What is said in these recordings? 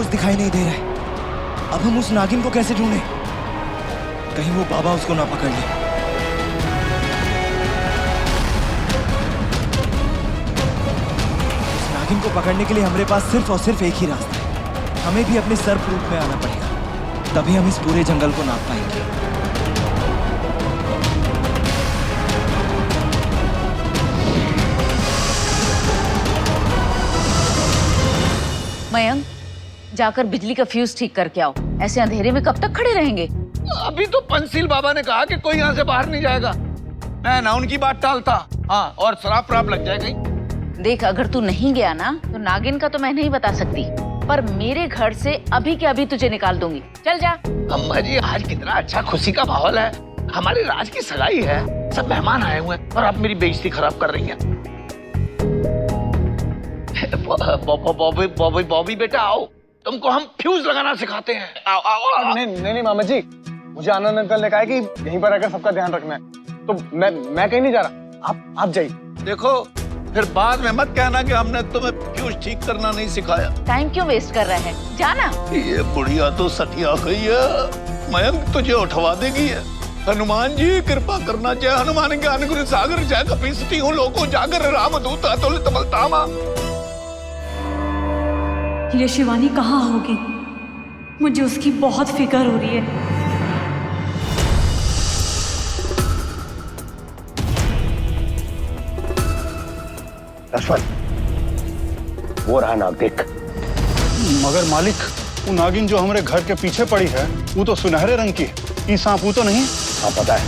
आसपास दिखाई नहीं दे रहा है। अब हम उस नागिन को कैसे ढूंढें? कहीं वो बाबा उसको ना पकड़ ले। उस नागिन को पकड़ने के लिए हमारे पास सिर्फ और सिर्फ एक ही रास्ता है। हमें भी अपने सर्प रूप में आना पड़ेगा, तभी हम इस पूरे जंगल को नाप पाएंगे। मयंक, जाकर बिजली का फ्यूज ठीक करके आओ। ऐसे अंधेरे में कब तक खड़े रहेंगे? अभी तो पंसील बाबा ने कहा कि कोई यहाँ से बाहर नहीं जाएगा। मैं ना उनकी बात टालता, हाँ, और शराब लग जाए कहीं। देख, अगर तू नहीं गया ना तो नागिन का तो मैं नहीं बता सकती, पर मेरे घर से अभी के अभी तुझे निकाल दूंगी। चल जा। अम्मा जी, आज कितना अच्छा खुशी का माहौल है। हमारे राज की सगाई है, सब मेहमान आए हुए हैं और आप मेरी बेइज्जती खराब कर रही हैं। बॉबी बेटा आओ, तुमको हम फ्यूज लगाना सिखाते हैं। आओ आओ, आओ। नहीं मामा जी, मुझे आनंद अंकल ने कहा है कि यहीं पर आकर सबका ध्यान रखना है, तो मैं कहीं नहीं जा रहा। आप जाइए। देखो, फिर बाद में मत कहना कि हमने तुम्हें फ्यूज ठीक करना नहीं सिखाया। टाइम क्यों वेस्ट कर रहा है? जाना। ये बुढ़िया तो सठिया गई है। मयंक तुझे उठवा देगी है। हनुमान जी कृपा करना, जय हनुमान ज्ञान गुरु सागर, जय कपीसती हूँ लोको जागर, रामदूत अतुलित बलधामा। ये शिवानी कहाँ होगी? मुझे उसकी बहुत फिक्र हो रही है। लक्ष्मण, वो रहा नाग, देख। मगर मालिक, वो नागिन जो हमारे घर के पीछे पड़ी है वो तो सुनहरे रंग की है। ये सांप वो तो नहीं? हाँ पता है,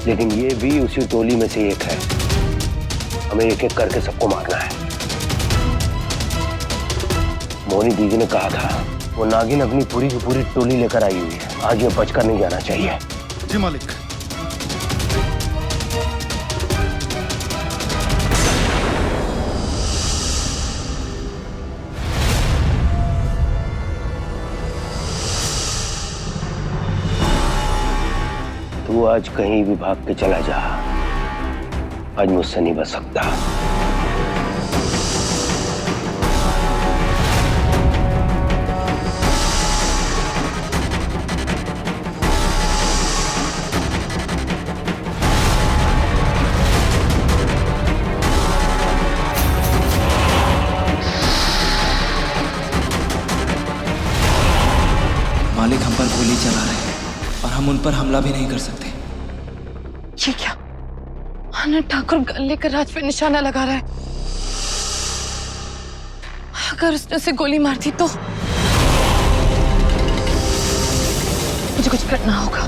लेकिन ये भी उसी टोली में से एक है। हमें एक एक करके सबको मारना है। मोनी दीदी ने कहा था वो नागिन अपनी पूरी की पूरी टोली लेकर आई हुई है। आज ये बचकर नहीं जाना चाहिए। जी मालिक। तू आज कहीं भी भाग के चला जा, आज मुझसे नहीं बच सकता। मालिक हम पर गोली चला रहे हैं और हम उन पर हमला भी नहीं कर सकते। ये क्या? आनंद ठाकुर गन लेकर राज पे निशाना लगा रहा है। अगर उसने उसे गोली मार दी तो मुझे कुछ करना होगा।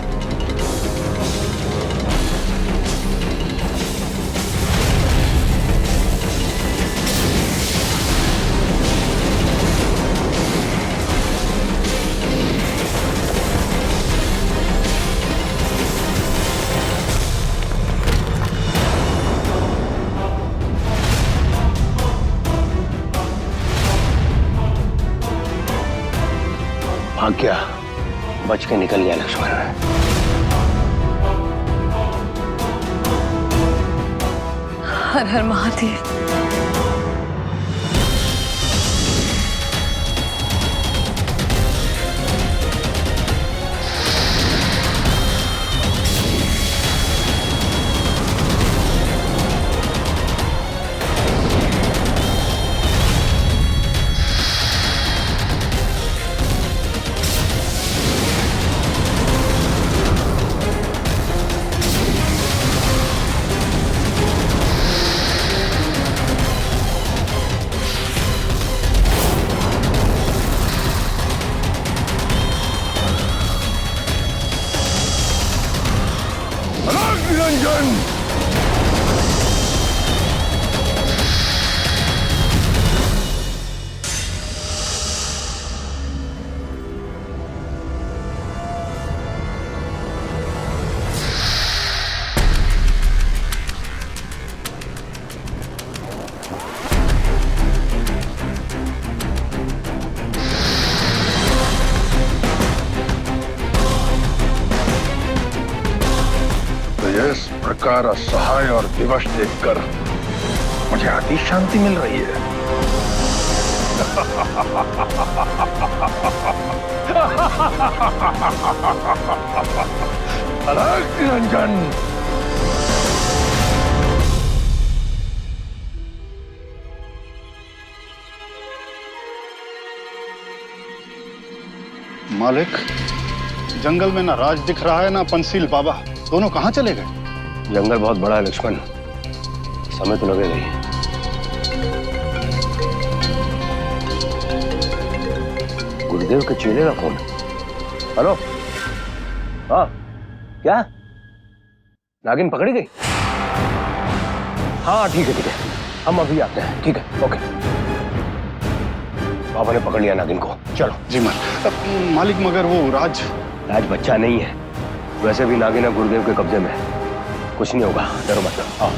भाग गया, बच के निकल गया लक्ष्मण। हर हर महादेव। निरंजन, इस प्रकार असहाय और विवश देखकर मुझे अति शांति मिल रही है। अलग निरंजन। मालिक, जंगल में ना राज दिख रहा है ना पंसील बाबा, दोनों कहाँ चले गए? जंगल बहुत बड़ा है लक्ष्मण, समय तो लगेगा ही। गुरुदेव के चेले का फोन। हेलो, हाँ क्या नागिन पकड़ी गई? हाँ ठीक है, हम अभी आते हैं। ठीक है, ओके। बाबा ने पकड़ लिया नागिन को, चलो। जी मालिक, मगर वो राज बच्चा नहीं है, वैसे भी नागिन है गुरुदेव के कब्जे में, कुछ नहीं होगा, डरो मत। आओ।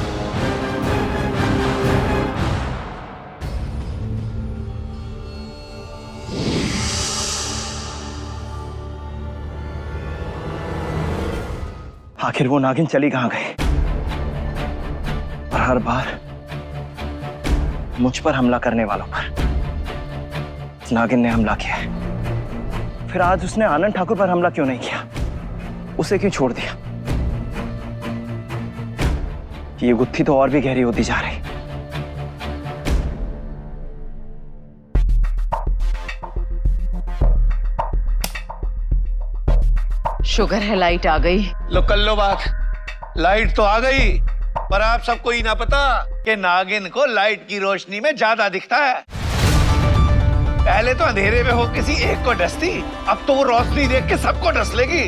आखिर वो नागिन चली कहां गई? और हर बार मुझ पर हमला करने वालों पर नागिन ने हमला किया है। फिर आज उसने आनंद ठाकुर पर हमला क्यों नहीं किया? उसे क्यों छोड़ दिया? ये गुत्थी तो और भी गहरी होती जा रही। शुगर है लाइट आ गई। लो कर लो बात, लाइट तो आ गई, पर आप सबको ही ना पता कि नागिन को लाइट की रोशनी में ज्यादा दिखता है। पहले तो अंधेरे में हो किसी एक को डसती, अब तो वो रोशनी देख के सबको डस लेगी।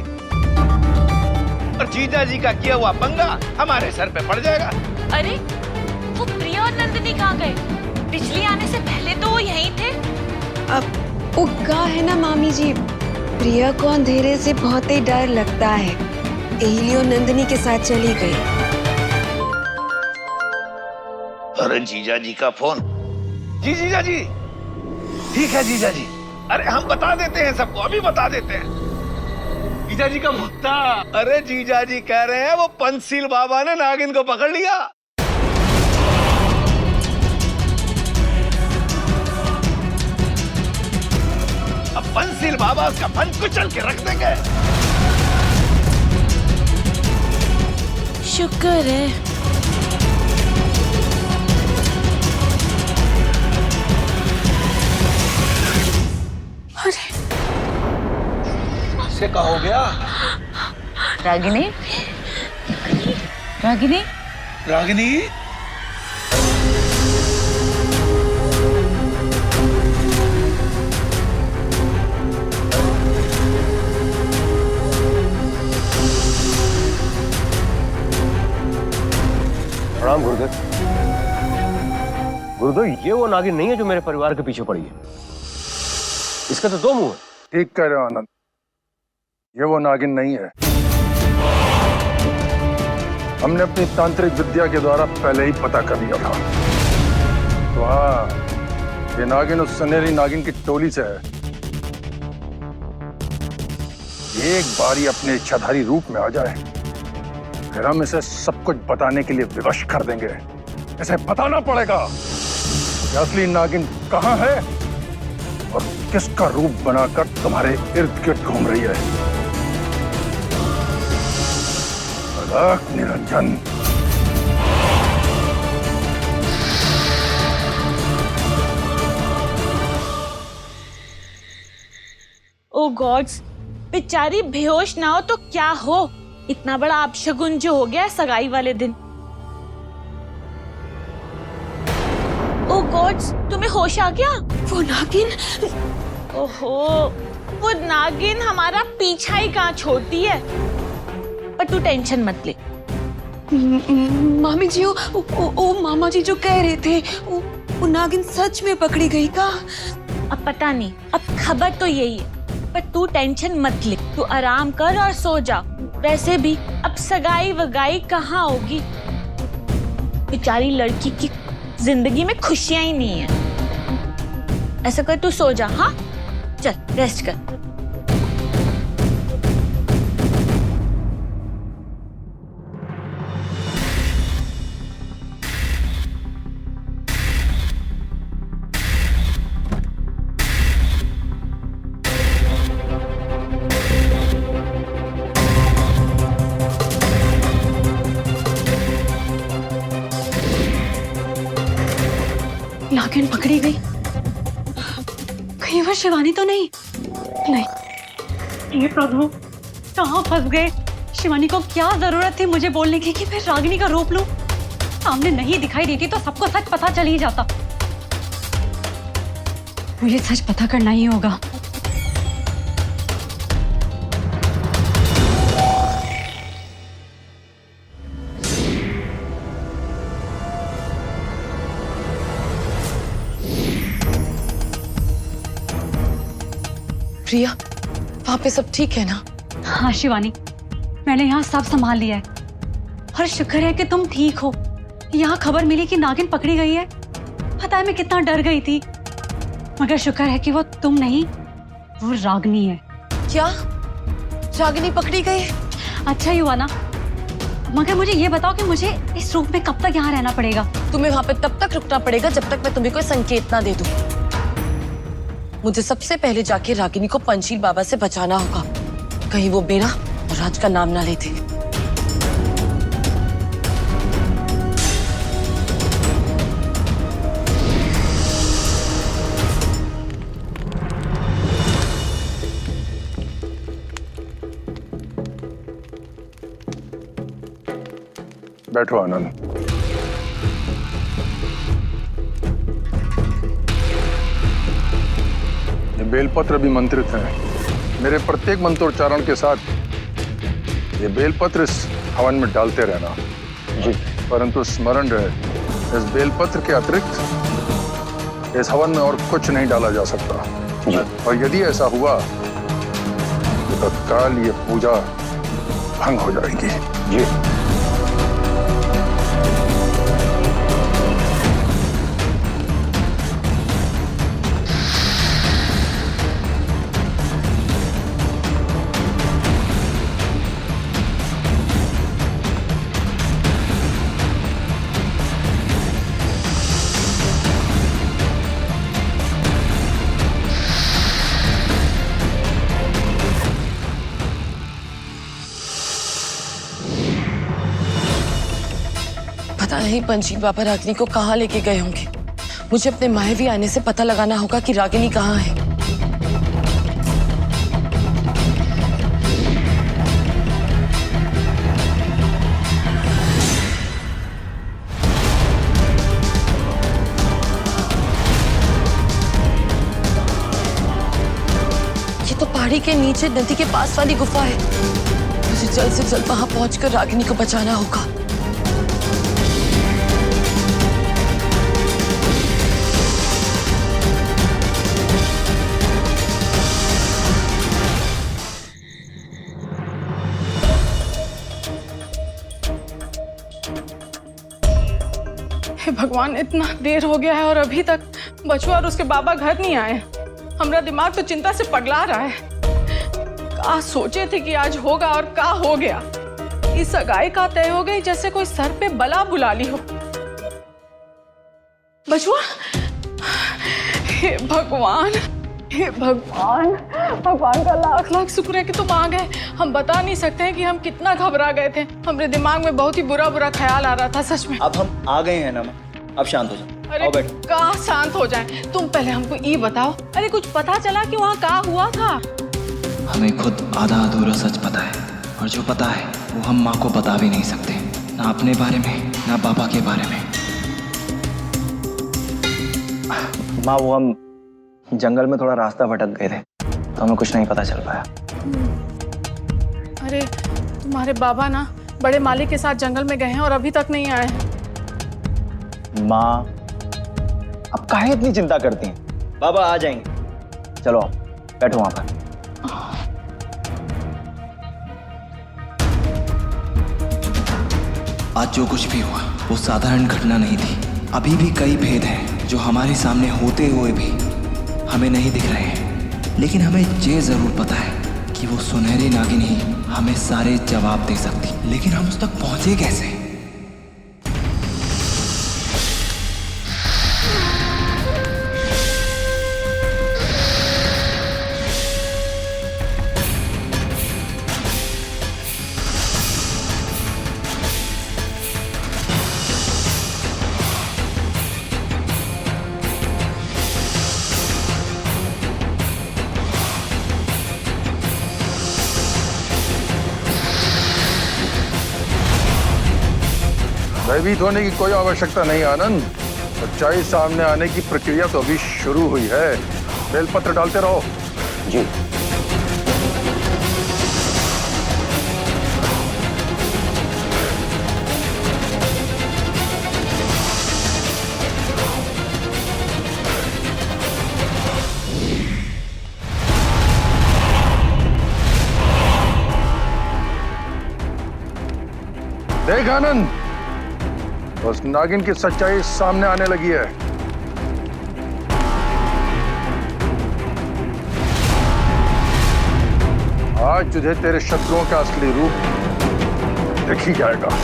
और जीजा जी का किया हुआ पंगा हमारे सर पे पड़ जाएगा। अरे वो प्रिया और नंदिनी कहाँ गए? बिजली आने से पहले तो वो यहीं थे। अब वो कहा है ना मामी जी, प्रिया को अंधेरे से बहुत ही डर लगता है, एलियो नंदिनी के साथ चली गई। अरे जीजा जी का फोन। जी जीजा जी, ठीक है जीजा जी, अरे हम बता देते हैं सबको, अभी बता देते हैं। जीजा जी का भक्ता। अरे जीजा जी कह रहे हैं वो पंसील बाबा ने नागिन को पकड़ लिया। अब पंसील बाबा उसका फन कुचल के रख देंगे। शुक्र है। से क्या हो गया? रागिनी, रागिनी, रागिनी, प्रणाम गुरुदेव। गुरुदेव, ये वो नागिन नहीं है जो मेरे परिवार के पीछे पड़ी है, इसका तो दो मुंह है। ठीक कह रहे हो आनंद, ये वो नागिन नहीं है। हमने अपनी तांत्रिक विद्या के द्वारा पहले ही पता कर लिया था। तो हाँ, ये नागिन उस सनेरी नागिन की टोली से है। एक बार ही अपने इच्छाधारी रूप में आ जाए, फिर हम इसे सब कुछ बताने के लिए विवश कर देंगे। इसे बताना पड़ेगा कि असली नागिन कहाँ है और किसका रूप बनाकर तुम्हारे इर्द गिर्द घूम रही है। अलग निरंजन। ओ गॉड्स, बेचारी बेहोश ना हो तो क्या हो, इतना बड़ा अपशगुन जो हो गया सगाई वाले दिन। ओ गॉड्स, तुम्हें होश आ गया? वो नागिन, ओहो, वो नागिन हमारा पीछा ही कहाँ छोड़ती है। पर तू टेंशन मत ले। मामी जी, ओ मामा जी जो कह रहे थे, वो नागिन सच में पकड़ी गई का? अब पता नहीं, अब खबर तो यही है, पर तू टेंशन मत ले, तू आराम कर और सो जा। वैसे भी अब सगाई वगाई कहाँ होगी, बेचारी लड़की की जिंदगी में खुशियां ही नहीं है। ऐसा कर, तू सो जा। हाँ चल, रेस्ट कर। नागिन पकड़ी गई। कहीं वो शिवानी तो नहीं? नहीं। ये प्रभु, कहाँ फंस गए? शिवानी को क्या जरूरत थी मुझे बोलने की कि मैं रागिनी का रूप लूं? सामने नहीं दिखाई देती तो सबको सच पता चल ही जाता। मुझे सच पता करना ही होगा। प्रिया, वहां पे सब ठीक है ना? हाँ शिवानी, मैंने यहाँ सब संभाल लिया है और शुक्र है कि तुम ठीक हो। यहाँ खबर मिली कि नागिन पकड़ी गई है। पता है मैं कितना डर गई थी, मगर शुक्र है कि वो तुम नहीं, वो रागिनी है। क्या रागिनी पकड़ी गई? अच्छा ही हुआ ना। मगर मुझे ये बताओ कि मुझे इस रूप में कब तक यहाँ रहना पड़ेगा? तुम्हें वहां पे तब तक रुकना पड़ेगा जब तक मैं तुम्हें कोई संकेत ना दे दूं। मुझे सबसे पहले जाके रागिनी को पंचील बाबा से बचाना होगा, कहीं वो मेरा और राज का नाम ना लेते। बैठो आनंद। ये बेलपत्र भी मंत्रित है। मेरे प्रत्येक मंत्रोच्चारण के साथ ये बेलपत्र इस हवन में डालते रहना जी। परंतु स्मरण रहे, इस बेलपत्र के अतिरिक्त इस हवन में और कुछ नहीं डाला जा सकता जी। और यदि ऐसा हुआ तो तत्काल ये पूजा भंग हो जाएगी जी। पता नहीं पंचील बाबा रागिनी को कहाँ लेके गए होंगे। मुझे अपने मायावी आने से पता लगाना होगा कि रागिनी कहाँ है। ये तो पहाड़ी के नीचे नदी के पास वाली गुफा है। मुझे जल्द से जल्द वहां पहुंचकर रागिनी को बचाना होगा। हे भगवान, इतना देर हो गया है और अभी तक बचुआ और उसके बाबा घर नहीं आए। हमारा दिमाग तो चिंता से पगला रहा है। का सोचे थे कि आज होगा और का हो गया। इस सगाई का तय हो गई जैसे कोई सर पे बला बुला ली हो। बचुआ, हे भगवान, हे भगवान, भगवान का लाख लाख शुक्र है कि तुम आ गए। हम बता नहीं सकते हैं कि हम कितना घबरा गए थे। हमारे दिमाग में बहुत ही बुरा बुरा ख्याल आ रहा था सच में। अब हम आ गए हैं ना माँ, अब शांत हो जाओ। अरे कहाँ शांत हो जाए? तुम पहले हमको ये बताओ, अरे कुछ पता चला कि वहाँ क्या हुआ था? हमें खुद आधा अधूरा सच पता है, और जो पता है वो हम माँ को बता भी नहीं सकते, ना अपने बारे में ना पापा के बारे में। माँ, वो हम जंगल में थोड़ा रास्ता भटक गए थे तो हमें कुछ नहीं पता चल पाया। अरे तुम्हारे बाबा ना बड़े मालिक के साथ जंगल में गए हैं और अभी तक नहीं आए। माँ, अब काहे इतनी चिंता करती हैं? बाबा आ जाएंगे। चलो बैठो वहां पर। आज जो कुछ भी हुआ वो साधारण घटना नहीं थी। अभी भी कई भेद हैं जो हमारे सामने होते हुए भी हमें नहीं दिख रहे हैं, लेकिन हमें ये जरूर पता है कि वो सुनहरी नागिन ही हमें सारे जवाब दे सकती। लेकिन हम उस तक पहुंचे कैसे? भयभीत होने की कोई आवश्यकता नहीं आनंद। सच्चाई सामने आने की प्रक्रिया तो अभी शुरू हुई है। बेलपत्र डालते रहो। जी। देख आनंद, उस नागिन की सच्चाई सामने आने लगी है। आज तुझे तेरे शत्रुओं का असली रूप दिख ही जाएगा।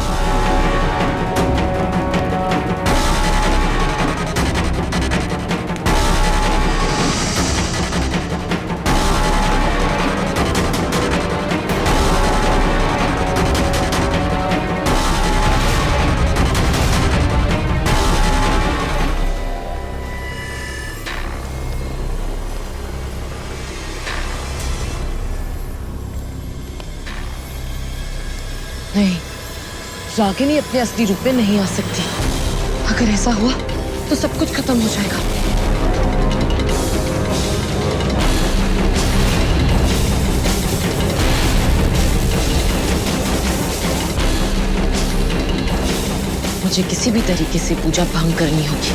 नहीं, रागिनी अपने असली रूप में नहीं आ सकती। अगर ऐसा हुआ तो सब कुछ खत्म हो जाएगा। मुझे किसी भी तरीके से पूजा भंग करनी होगी,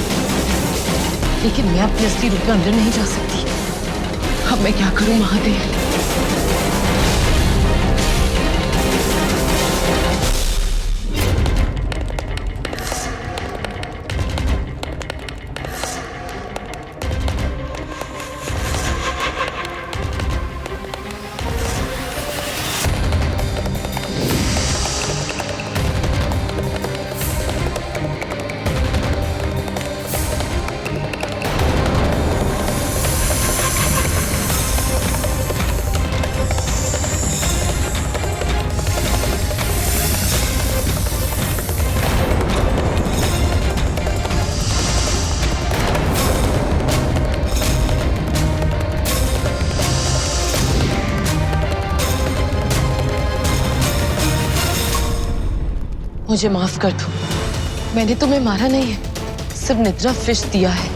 लेकिन मैं अपने असली रूप में अंदर नहीं जा सकती। अब मैं क्या करूं महादेव? मुझे माफ कर दो, मैंने तुम्हें मारा नहीं है, सिर्फ निद्रा फिश दिया है।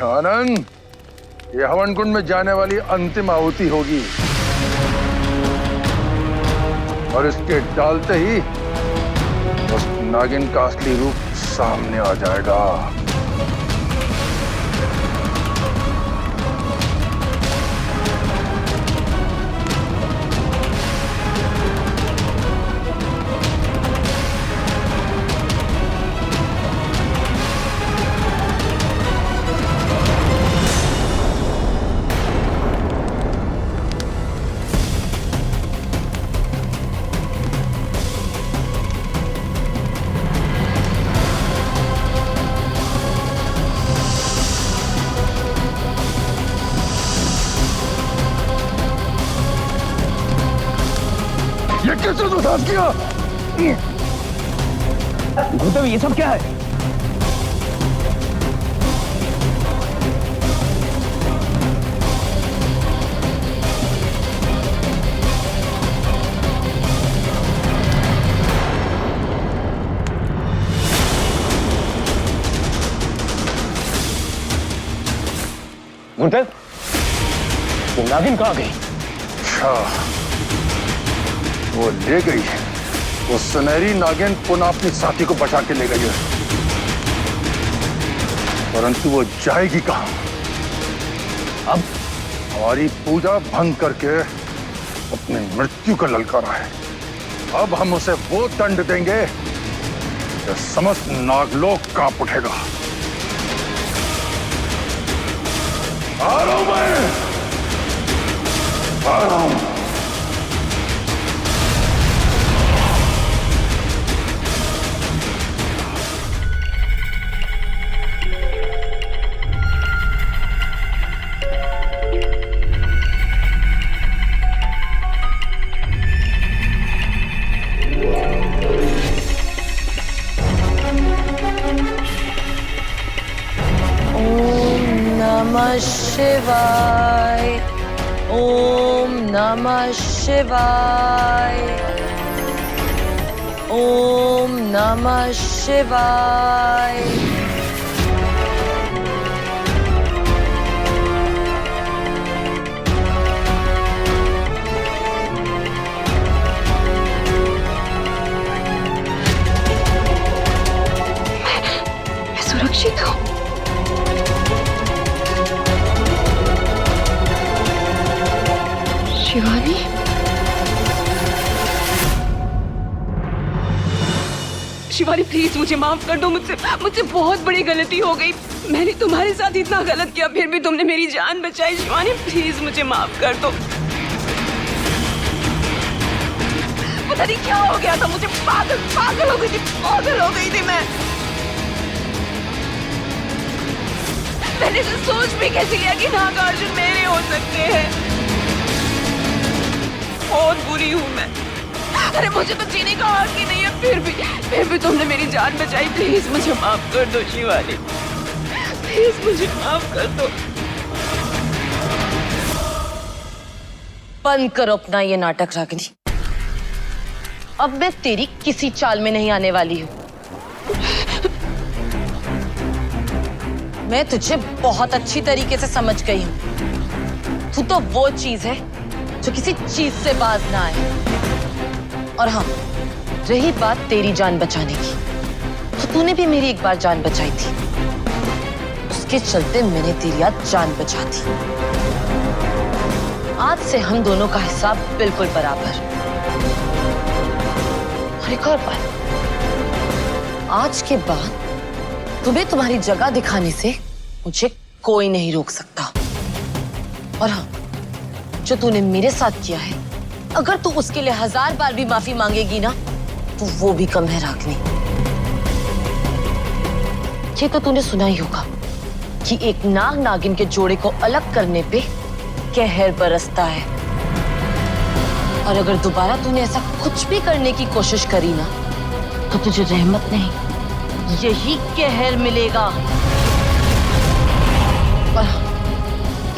आनंद, ये हवन कुंड में जाने वाली अंतिम आहुति होगी और इसके डालते ही उस नागिन का असली रूप सामने आ जाएगा। ये किसने तो साथ किया? गौतम, ये सब क्या है? गुंटर, ये नागिन कहाँ गई? अच्छा, वो ले गई है। वो सुनहरी नागिन पुनः अपनी साथी को बचा के ले गई है, परंतु वो जाएगी कहां? अब हमारी पूजा भंग करके अपनी मृत्यु का ललकारा है। अब हम उसे वो दंड देंगे कि समस्त नागलोक कांप उठेगा। आ रहा हूं मैं, आ रहा हूं। नमः शिवाय। ओम नमः शिवाय। ओम नमः शिवाय। मैं सुरक्षित हूँ। शिवानी, शिवानी प्लीज मुझे माफ कर दो। मुझसे बहुत बड़ी गलती हो गई। मैंने तुम्हारे साथ इतना गलत किया, फिर भी तुमने मेरी जान बचाई। शिवानी प्लीज मुझे माफ कर दो। पता नहीं क्या हो गया था मुझे, पागल हो गई थी मैं। मैंने तो सोच भी कैसे लिया कि नागार्जुन मेरे हो सकते हैं। बहुत बुरी हूँ मैं। अरे मुझे तो जीने का हक ही नहीं है, फिर भी तुमने मेरी जान बचाई। प्लीज मुझे माफ कर दो शिवानी, प्लीज मुझे माफ कर दो। बंद करो अपना ये नाटक रागिनी। अब मैं तेरी किसी चाल में नहीं आने वाली हूँ। मैं तुझे बहुत अच्छी तरीके से समझ गई हूँ। तू तो वो चीज है जो किसी चीज से बाज ना आए। और हाँ, रही बात तेरी जान बचाने की, तो तूने भी मेरी एक बार जान बचाई थी। उसके चलते मैंने तेरी आज जान बचा दी। आज से हम दोनों का हिसाब बिल्कुल बराबर। और एक और बात, आज के बाद तुम्हें तुम्हारी जगह दिखाने से मुझे कोई नहीं रोक सकता। और हाँ, जो तूने मेरे साथ किया है, अगर तू उसके लिए 1000 बार भी माफी मांगेगी ना, तो वो भी कम है रागिनी। ये तो तूने सुना ही होगा कि एक नाग नागिन के जोड़े को अलग करने पे कहर बरसता है। और अगर दोबारा तूने ऐसा कुछ भी करने की कोशिश करी ना, तो तुझे रहमत नहीं, यही कहर मिलेगा। और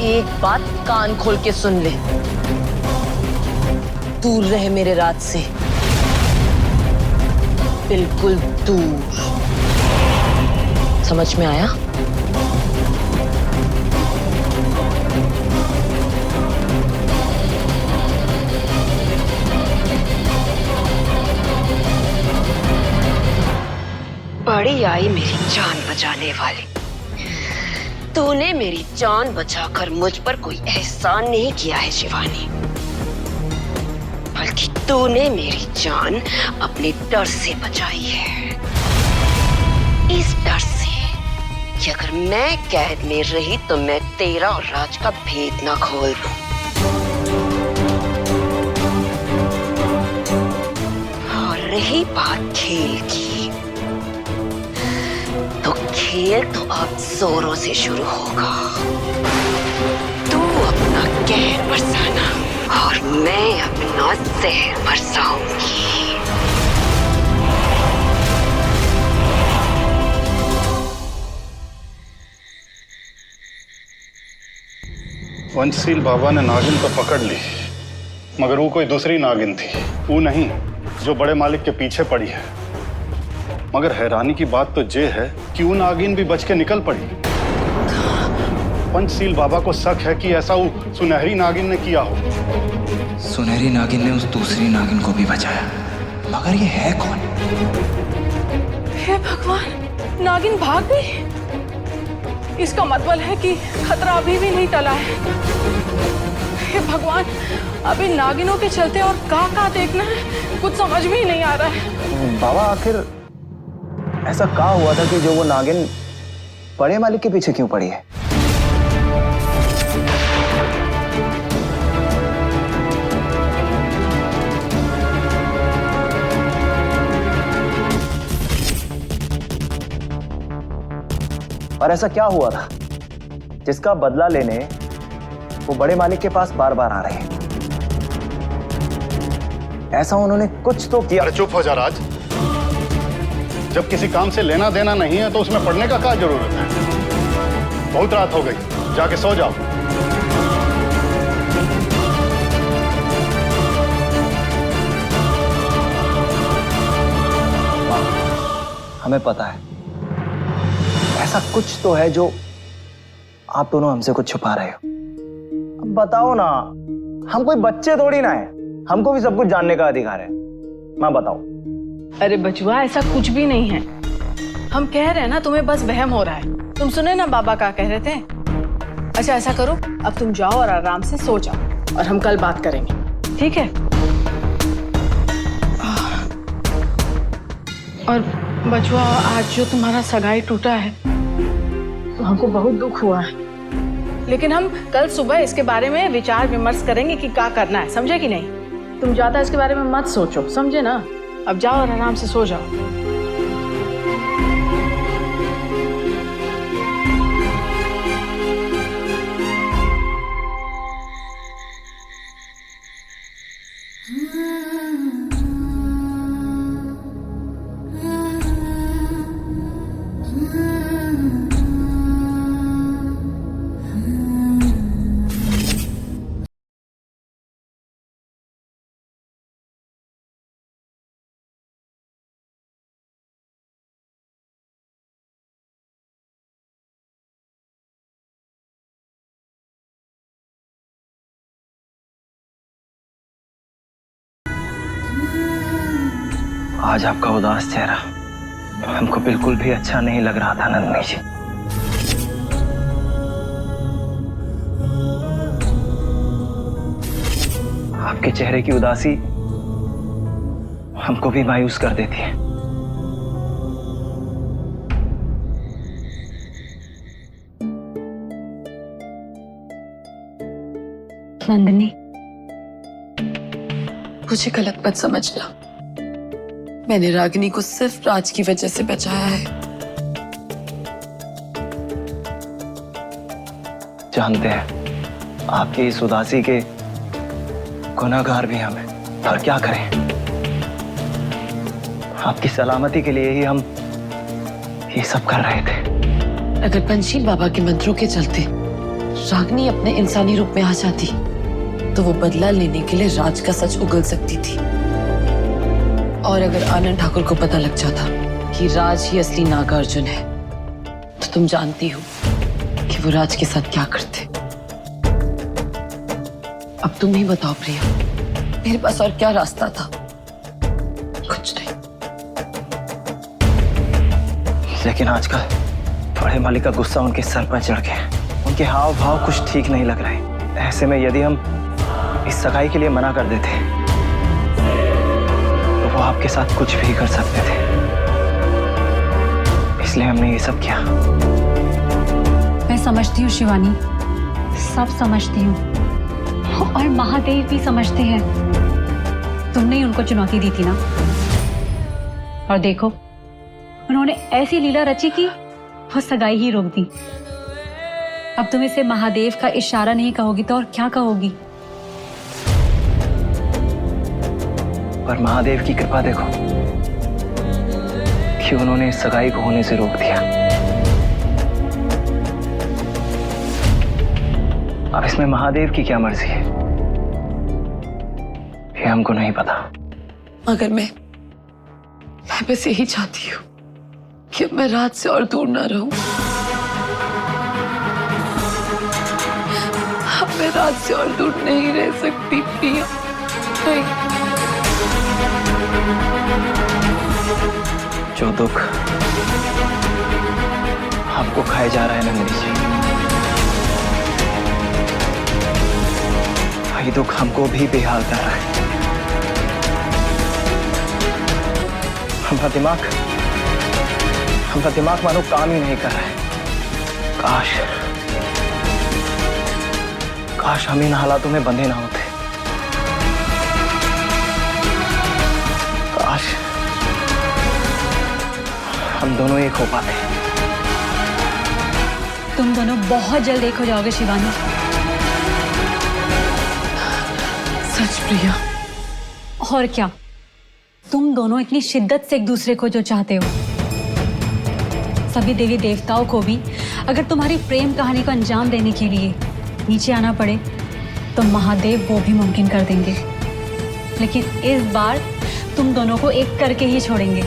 एक बात कान खोल के सुन ले, दूर रहे मेरे राज से, बिल्कुल दूर। समझ में आया? बड़ी आई मेरी जान बचाने वाली। तूने मेरी जान बचाकर मुझ पर कोई एहसान नहीं किया है शिवानी, बल्कि तूने मेरी जान अपने डर से बचाई है। इस डर से कि अगर मैं कैद में रही तो मैं तेरा और राज का भेद ना खोल दूं। और रही बात खेल की, तो खेल तो अब जोरों से शुरू होगा। तू अपना कहर बरसाना और मैं अपना जहर बरसाऊंगी। पंचशील बाबा ने नागिन तो पकड़ ली, मगर वो कोई दूसरी नागिन थी, वो नहीं जो बड़े मालिक के पीछे पड़ी है। मगर हैरानी की बात तो ये है कि वो नागिन भी बच के निकल पड़ी। पंचशील बाबा को शक है कि ऐसा वो सुनहरी नागिन ने किया हो। सुनहरी नागिन ने उस दूसरी नागिन को भी बचाया, मगर ये है कौन? हे भगवान, नागिन भाग गई। इसका मतलब है कि खतरा अभी भी नहीं टला है। हे भगवान, अभी नागिनों के चलते और कहाँ देखना है, कुछ समझ में ही नहीं आ रहा है। बाबा, आखिर ऐसा क्या हुआ था कि जो वो नागिन बड़े मालिक के पीछे क्यों पड़ी है? और ऐसा क्या हुआ था जिसका बदला लेने वो बड़े मालिक के पास बार बार आ रहे हैं? ऐसा उन्होंने कुछ तो किया। अरे चुप हो जा राज। जब किसी काम से लेना देना नहीं है तो उसमें पढ़ने का क्या जरूरत है? बहुत रात हो गई, जाके सो जाओ। हमें पता है ऐसा कुछ तो है जो आप दोनों हमसे कुछ छुपा रहे हो। अब बताओ ना, हम कोई बच्चे थोड़ी ना है, हमको भी सब कुछ जानने का अधिकार है। माँ बताओ। अरे बचुआ, ऐसा कुछ भी नहीं है। हम कह रहे हैं ना, तुम्हें बस वहम हो रहा है। तुम सुने ना बाबा क्या कह रहे थे। अच्छा ऐसा करो, अब तुम जाओ और आराम से सो जाओ और हम कल बात करेंगे, ठीक है? और बचुआ, आज जो तुम्हारा सगाई टूटा है तो हमको बहुत दुख हुआ है, लेकिन हम कल सुबह इसके बारे में विचार विमर्श करेंगे कि क्या करना है, समझे कि नहीं? तुम ज्यादा इसके बारे में मत सोचो, समझे ना? अब जाओ और आराम से सो जाओ। आज आपका उदास चेहरा हमको बिल्कुल भी अच्छा नहीं लग रहा था नंदिनी जी। आपके चेहरे की उदासी हमको भी मायूस कर देती है। नंदिनी, मुझे गलत मत समझना। मैंने रागिनी को सिर्फ राज की वजह से बचाया है। जानते हैं आपकी इस उदासी के गुनहगार भी हम हैं, पर क्या करें, आपकी सलामती के लिए ही हम ये सब कर रहे थे। अगर पंचशील बाबा के मंत्रों के चलते रागिनी अपने इंसानी रूप में आ जाती तो वो बदला लेने के लिए राज का सच उगल सकती थी। और अगर आनंद ठाकुर को पता लग जाता कि राज ही असली नागार्जुन है तो तुम जानती हो कि वो राज के साथ क्या करते। अब तुम ही बताओ प्रिया, मेरे पास और क्या रास्ता था? कुछ नहीं। लेकिन आजकल बड़े मालिक का गुस्सा उनके सर पर चढ़ गया। उनके हाव भाव कुछ ठीक नहीं लग रहे। ऐसे में यदि हम इस सगाई के लिए मना कर देते तो वो आपके साथ कुछ भी कर सकते थे, इसलिए हमने ये सब किया। मैं समझती हूँ शिवानी, सब समझती हूँ, और महादेव भी समझते हैं। तुमने ही उनको चुनौती दी थी ना, और देखो उन्होंने ऐसी लीला रची कि वो सगाई ही रोक दी। अब तुम इसे महादेव का इशारा नहीं कहोगी तो और क्या कहोगी? पर महादेव की कृपा देखो कि उन्होंने इस सगाई को होने से रोक दिया। अब इसमें महादेव की क्या मर्जी है ये हमको नहीं पता। मगर मैं बस यही चाहती हूँ कि अब मैं राज से और दूर ना रहूं। अब मैं राज से और दूर नहीं रह सकती प्रिया, नहीं। जो दुख हमको खाए जा रहा है नंदिनी जी, वही दुख हमको भी बेहाल कर रहा है। हमारा दिमाग मानो काम ही नहीं कर रहा है। काश हम इन हालातों में बंधे ना होते। काश हम दोनों एक हो पाते। तुम दोनों बहुत जल्द एक हो जाओगे शिवानी। सच प्रिया? और क्या, तुम दोनों इतनी शिद्दत से एक दूसरे को जो चाहते हो, सभी देवी देवताओं को भी अगर तुम्हारी प्रेम कहानी को अंजाम देने के लिए नीचे आना पड़े तो महादेव वो भी मुमकिन कर देंगे, लेकिन इस बार तुम दोनों को एक करके ही छोड़ेंगे।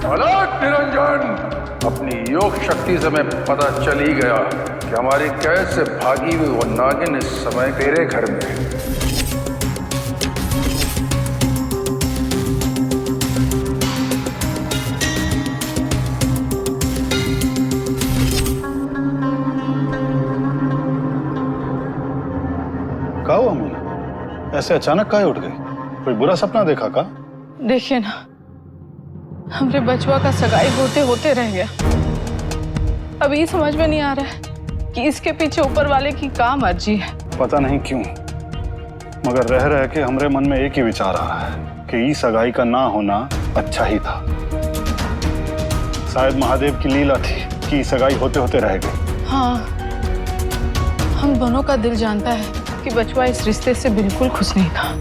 अलर्ट निरंजन, अपनी योग शक्ति से मैं पता चल ही गया कि हमारी कैद से भागी हुई वो नागिन इस समय तेरे घर में है। क्या हुआ मीना? ऐसे अचानक काहे उठ गई? कोई बुरा सपना देखा का? देखिए ना, हमरे बचवा का सगाई होते होते रह गया। अब ये समझ में नहीं आ रहा है कि इसके पीछे ऊपर वाले की क्या मर्जी है। पता नहीं क्यों, मगर रह रह के हमरे मन में एक ही विचार आ रहा है कि ये सगाई का ना होना अच्छा ही था। शायद महादेव की लीला थी कि सगाई होते होते रह गई। हाँ, हम दोनों का दिल जानता है कि बचवा इस रिश्ते से बिल्कुल खुश नहीं था।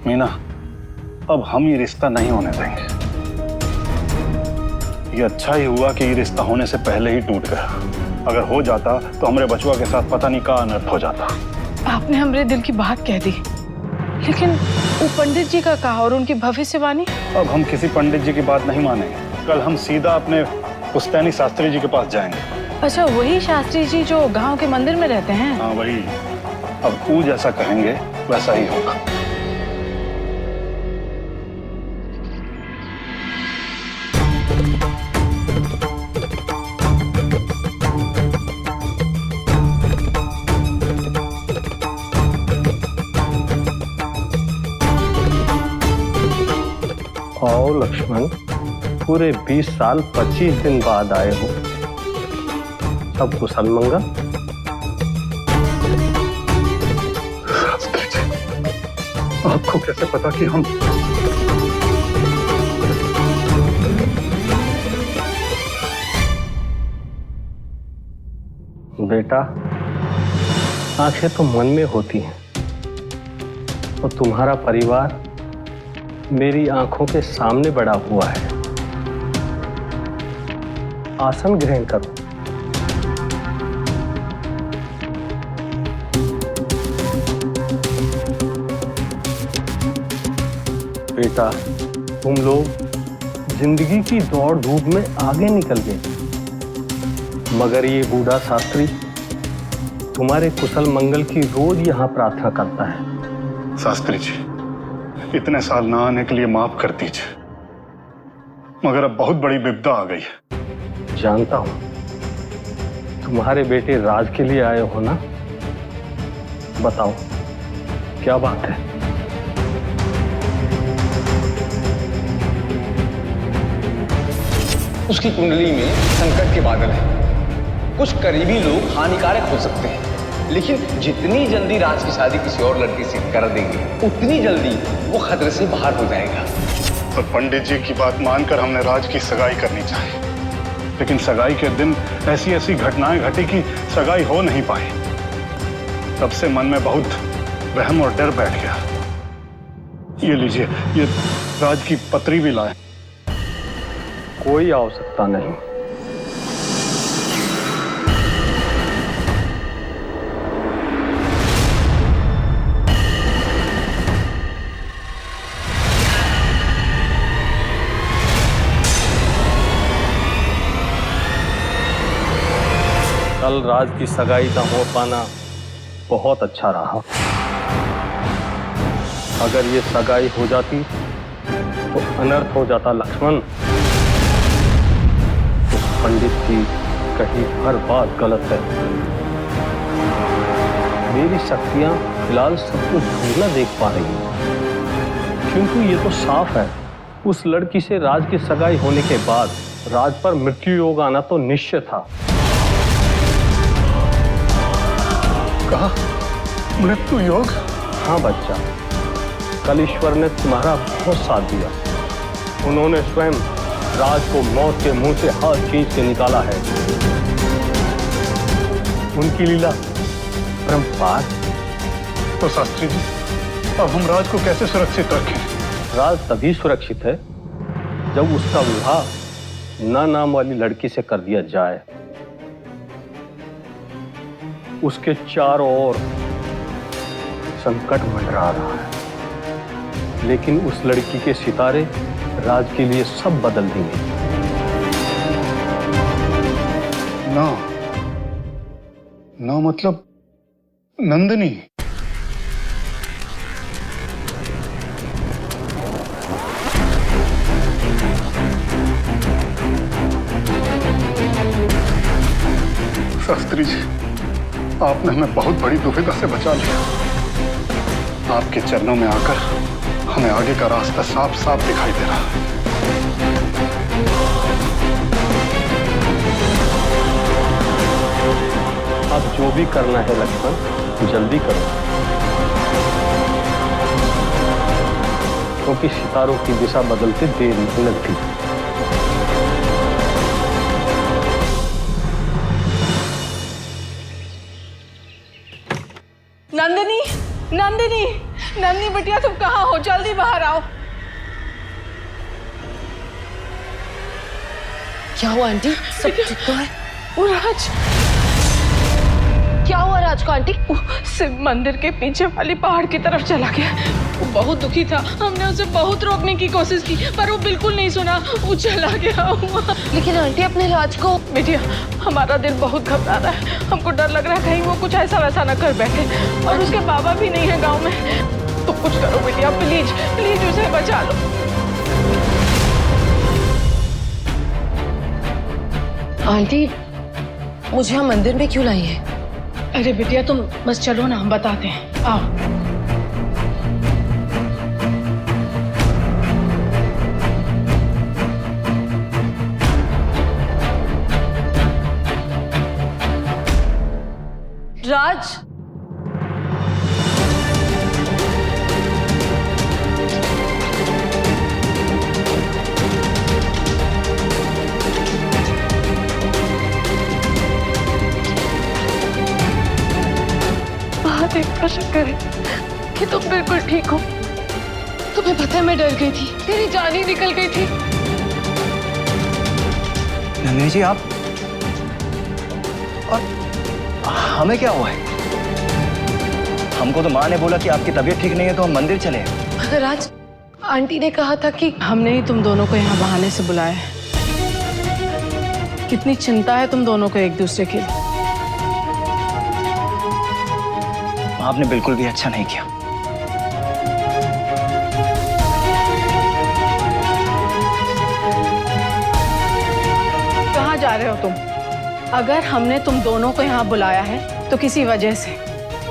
मीना, अब हम ये रिश्ता नहीं होने देंगे। ये अच्छा ही हुआ कि ये रिश्ता होने से पहले ही टूट गया। अगर हो जाता तो हमरे बचवा के साथ पता नहीं क्या अनर्थ हो जाता। आपने हमरे दिल की बात कह दी, लेकिन वो पंडित जी का कहा और उनकी भविष्यवाणी? अब हम किसी पंडित जी की बात नहीं मानेंगे। कल हम सीधा अपने पुश्तैनी शास्त्री जी के पास जाएंगे। अच्छा, वही शास्त्री जी जो गांव के मंदिर में रहते हैं? हाँ, वही। अब तू जैसा कहेंगे वैसा ही होगा। आओ लक्ष्मण, पूरे 20 साल 25 दिन बाद आए हो। सब कुशल मंगल? आपको कैसे पता कि हम? बेटा, आंखें तो मन में होती हैं और तुम्हारा परिवार मेरी आंखों के सामने बड़ा हुआ है। आसन ग्रहण करो। बेटा, तुम लोग जिंदगी की दौड़ धूप में आगे निकल गए, मगर ये बूढ़ा शास्त्री तुम्हारे कुशल मंगल की रोज यहाँ प्रार्थना करता है। शास्त्री जी, इतने साल ना आने के लिए माफ कर दीजिए, मगर अब बहुत बड़ी विपदा आ गई है। जानता हूं, तुम्हारे बेटे राज के लिए आए हो ना? बताओ क्या बात है? उसकी कुंडली में संकट के बादल हैं। कुछ करीबी लोग हानिकारक हो सकते हैं, लेकिन जितनी जल्दी राज की शादी किसी और लड़की से कर देंगे, उतनी जल्दी वो खतरे से बाहर हो जाएगा। तो पंडित जी की बात मानकर हमने राज की सगाई करनी चाहिए, लेकिन सगाई के दिन ऐसी ऐसी घटनाएं घटी कि सगाई हो नहीं पाई। तब से मन में बहुत वहम और डर बैठ गया। ये लीजिए, ये राज की पत्री भी लाए। कोई आवश्यकता नहीं। कल राज की सगाई का हो पाना बहुत अच्छा रहा। अगर ये सगाई हो जाती तो अनर्थ हो जाता लक्ष्मण। उस पंडित की कही हर बात गलत है। मेरी शक्तियां फिलहाल सब कुछ धुंधला देख पा रही हैं, क्योंकि ये तो साफ है उस लड़की से राज की सगाई होने के बाद राज पर मृत्यु योग आना तो निश्चित था। कहा मृत्यु योग? हाँ बच्चा, कल ईश्वर ने तुम्हारा बहुत साथ दिया। उन्होंने स्वयं राज को मौत के मुंह से हर चीज के निकाला है। उनकी लीला परंपार। तो शास्त्री जी, अब हम राज को कैसे सुरक्षित रखें? राज तभी सुरक्षित है जब उसका विवाह ना नाम वाली लड़की से कर दिया जाए। उसके चारों ओर संकट मंडरा रहा है, लेकिन उस लड़की के सितारे राज के लिए सब बदल देंगे। ना ना मतलब नंदिनी? शास्त्री जी, आपने हमें बहुत बड़ी दुविधा से बचा लिया। आपके चरणों में आकर हमें आगे का रास्ता साफ साफ दिखाई दे रहा है। अब जो भी करना है लक्ष्मण, जल्दी करो, क्योंकि सितारों की दिशा बदलते देर नहीं लगती। नंदिनी, नंदिनी, नंदिनी बिटिया, तुम कहाँ हो? जल्दी बाहर आओ। क्या हुआ आंटी? सब ठीक तो है? राज, क्या हुआ राज को आंटी? शिव मंदिर के पीछे वाली पहाड़ की तरफ चला गया। वो बहुत दुखी था। हमने उसे बहुत रोकने की कोशिश की, पर वो बिल्कुल नहीं सुना। वो चला गया हुआ। लेकिन आंटी अपने राज को। बिटिया, हमारा दिल बहुत घबरा रहा है। हमको डर लग रहा है कहीं वो कुछ ऐसा वैसा न कर बैठे। और उसके बाबा भी नहीं है गाँव में। तो कुछ करो बिटिया, प्लीज प्लीज उसे बचा लो। आंटी, मुझे यहाँ मंदिर में क्यों लाई है? अरे बिटिया, तुम बस चलो ना, हम बताते हैं। आओ। राज, देखकर शक्कर है कि तुम बिल्कुल ठीक हो। तुम्हें पता है मैं डर गई थी, मेरी जान ही निकल गई थी। नंदिनी जी, आप और हमें क्या हुआ है? हमको तो माँ ने बोला कि आपकी तबीयत ठीक नहीं है तो हम मंदिर चले। मगर राज, आंटी ने कहा था कि हमने ही तुम दोनों को यहाँ बहाने से बुलाया है। कितनी चिंता है तुम दोनों को एक दूसरे के लिए। आपने बिल्कुल भी अच्छा नहीं किया। कहाँ जा रहे हो तुम? अगर हमने तुम दोनों को यहाँ बुलाया है तो किसी वजह से।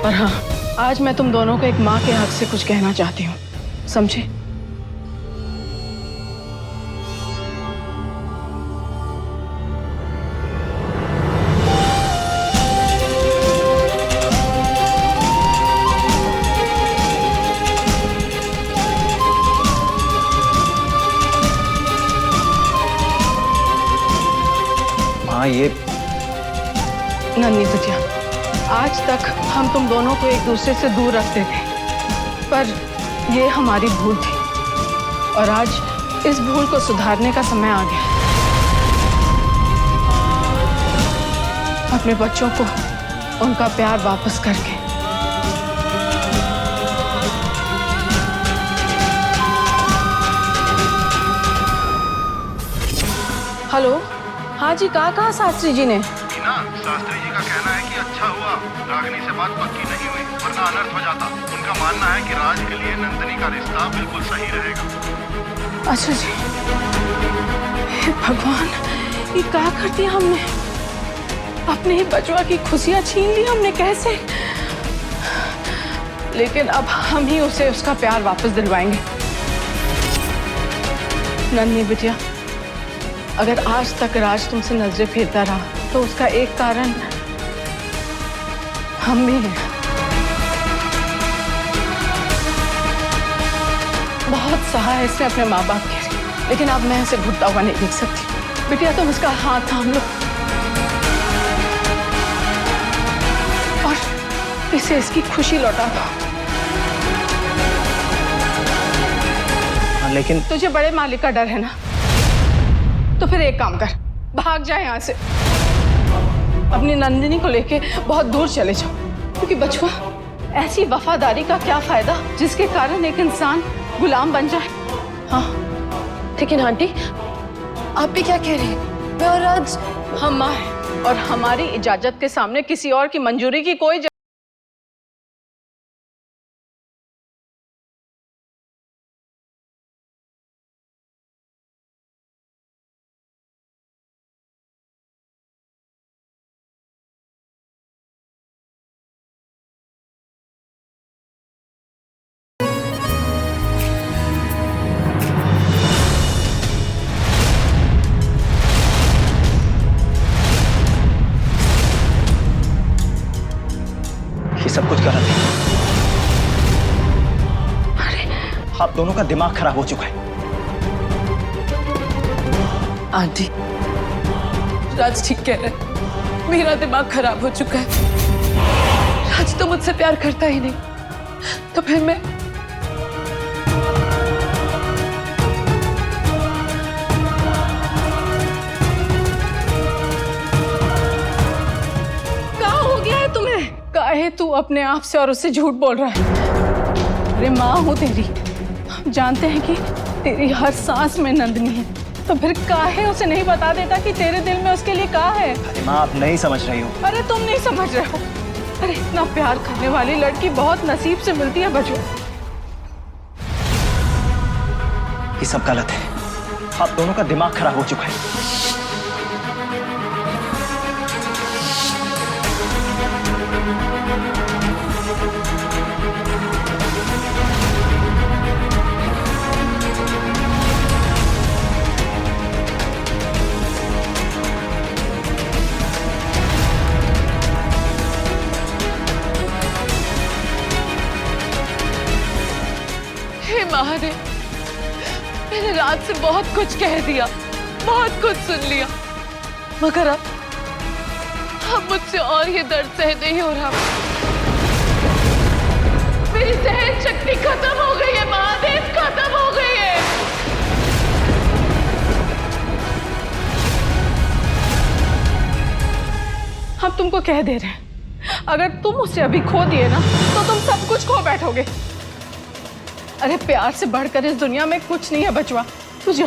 और हाँ, आज मैं तुम दोनों को एक माँ के हक से कुछ कहना चाहती हूँ, समझे? हाँ, ये नन्ही बिटिया, आज तक हम तुम दोनों को एक दूसरे से दूर रखते थे, पर ये हमारी भूल थी। और आज इस भूल को सुधारने का समय आ गया। अपने बच्चों को उनका प्यार वापस करके। हेलो, हाँ जी, कहा शास्त्री जी ने? ना, शास्त्री जी का कहना है कि अच्छा हुआ रागिनी से बात पक्की नहीं हुई, वरना अनर्थ हो जाता। उनका मानना है कि राज के लिए नंदिनी का रिश्ता बिल्कुल सही रहेगा। अच्छा जी। हे भगवान, ये क्या कर दिया हमने? अपने ही बचवा की खुशियां छीन ली हमने, कैसे? लेकिन अब हम ही उसे उसका प्यार वापस दिलवाएंगे। नन्ही बिटिया, अगर आज तक राज तुमसे नजरें फेरता रहा तो उसका एक कारण हम भी हैं। बहुत सहा है इसने अपने माँ बाप के लिए, लेकिन अब मैं इसे घुटता हुआ नहीं देख सकती। बिटिया तुम उसका हाथ थाम लो और इसे इसकी खुशी लौटा दो। लेकिन तुझे बड़े मालिक का डर है ना, तो फिर एक काम कर, भाग जा यहाँ से। अपनी नंदिनी को लेके बहुत दूर चले जाओ, क्योंकि बचवा ऐसी वफादारी का क्या फायदा जिसके कारण एक इंसान गुलाम बन जाए। हाँ लेकिन आंटी, आप भी क्या कह रही हैं? मैं और राज, हम माँ हैं और हमारी इजाजत के सामने किसी और की मंजूरी की कोई ये सब कुछ गलत है। आप दोनों का दिमाग खराब हो चुका है। आंटी, राज ठीक कह रहा है, मेरा दिमाग खराब हो चुका है। राज तो मुझसे प्यार करता ही नहीं, तो फिर मैं काहे तू अपने आप से और उससे झूठ बोल रहा है? अरे माँ हूँ तेरी, हम जानते हैं कि तेरी हर सांस में नंदनी है, तो फिर काहे उसे नहीं बता देता कि तेरे दिल में उसके लिए क्या है? अरे माँ, आप नहीं समझ रही हो। अरे तुम नहीं समझ रहे हो। अरे इतना प्यार करने वाली लड़की बहुत नसीब से मिलती है बच्चों। ये सब गलत है। आप दोनों का दिमाग खराब हो चुका है। हे महादेव, मैंने रात से बहुत कुछ कह दिया, बहुत कुछ सुन लिया, मगर अब मुझसे और ये दर्द सहन नहीं हो रहा। मेरी सहन शक्ति खत्म हो गई है महादेव, खत्म हो गई है। हम तुमको कह दे रहे हैं, अगर तुम उसे अभी खो दिए ना तो तुम सब कुछ खो बैठोगे। अरे प्यार से बढ़कर इस दुनिया में कुछ नहीं है बचवा। तुझे